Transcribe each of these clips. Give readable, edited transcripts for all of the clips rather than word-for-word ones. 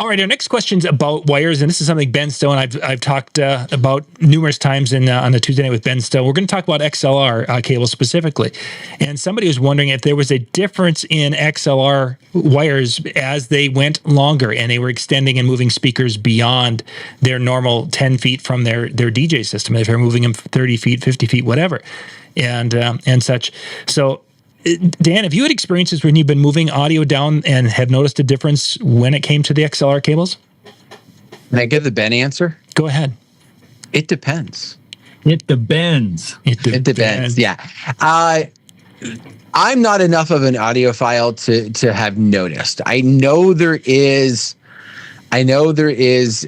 All right, our next question's about wires, and this is something Ben Stowe and I've talked about numerous times on the Tuesday Night with Ben Stowe. We're going to talk about XLR cables specifically, and somebody was wondering if there was a difference in XLR wires as they went longer and they were extending and moving speakers beyond their normal 10 feet from their DJ system, if they're moving them 30 feet, 50 feet, whatever, and such. So, Dan, have you had experiences when you've been moving audio down and have noticed a difference when it came to the XLR cables? Can I give the Ben answer? Go ahead. It depends. It depends. It depends. Yeah. I'm not enough of an audiophile to have noticed. I know there is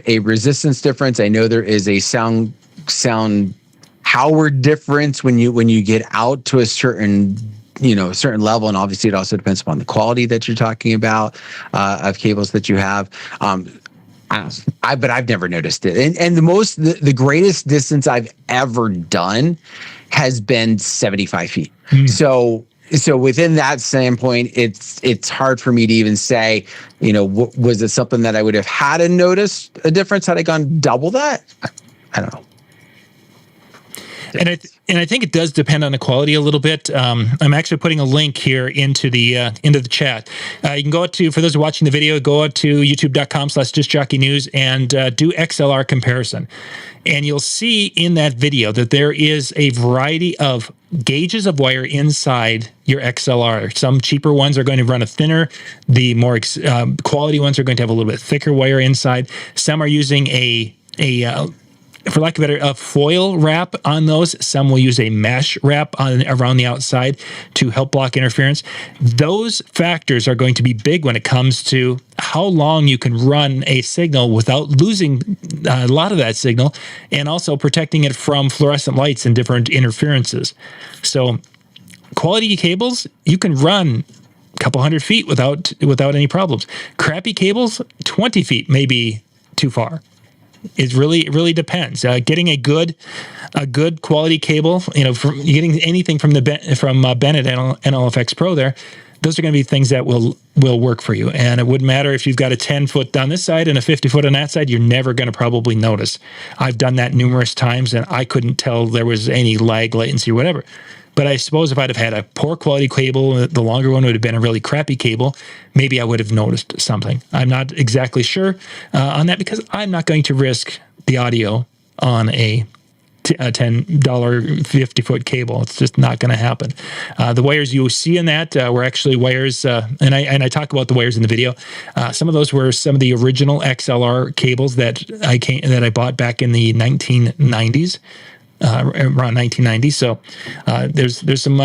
a resistance difference. I know there is a sound power difference when you get out to a certain level, and obviously it also depends upon the quality that you're talking about of cables that you have. But I've never noticed it. And the greatest distance I've ever done has been 75 feet. So within that standpoint, it's hard for me to even say, was it something that I would have had to notice a difference had I gone double that? I don't know. And I think it does depend on the quality a little bit. I'm actually putting a link here into the chat. You can go to, for those watching the video, go out to youtube.com/discjockeynews and do XLR comparison. And you'll see in that video that there is a variety of gauges of wire inside your XLR. Some cheaper ones are going to run a thinner. The more quality ones are going to have a little bit thicker wire inside. Some are using a for lack of a better, a foil wrap on those. Some will use a mesh wrap around the outside to help block interference. Those factors are going to be big when it comes to how long you can run a signal without losing a lot of that signal, and also protecting it from fluorescent lights and different interferences. So quality cables, you can run a couple hundred feet without any problems. Crappy cables, 20 feet may be too far. It really depends. Getting a good quality cable, getting anything from Bennett NLFX Pro there, those are going to be things that will work for you. And it wouldn't matter if you've got a 10-foot on this side and a 50-foot on that side, you're never going to probably notice. I've done that numerous times, and I couldn't tell there was any lag, latency, or whatever. But I suppose if I'd have had a poor quality cable, the longer one would have been a really crappy cable, maybe I would have noticed something. I'm not exactly sure on that, because I'm not going to risk the audio on a $10 50-foot cable. It's just not going to happen. The wires you see in that were actually wires, and I talk about the wires in the video. Some of those were some of the original XLR cables that I bought back in the 1990s. Around 1990. So there's some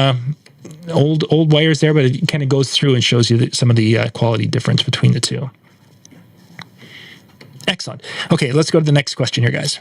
old wires there, but it kind of goes through and shows you some of the quality difference between the two. Excellent. Okay, let's go to the next question here, guys.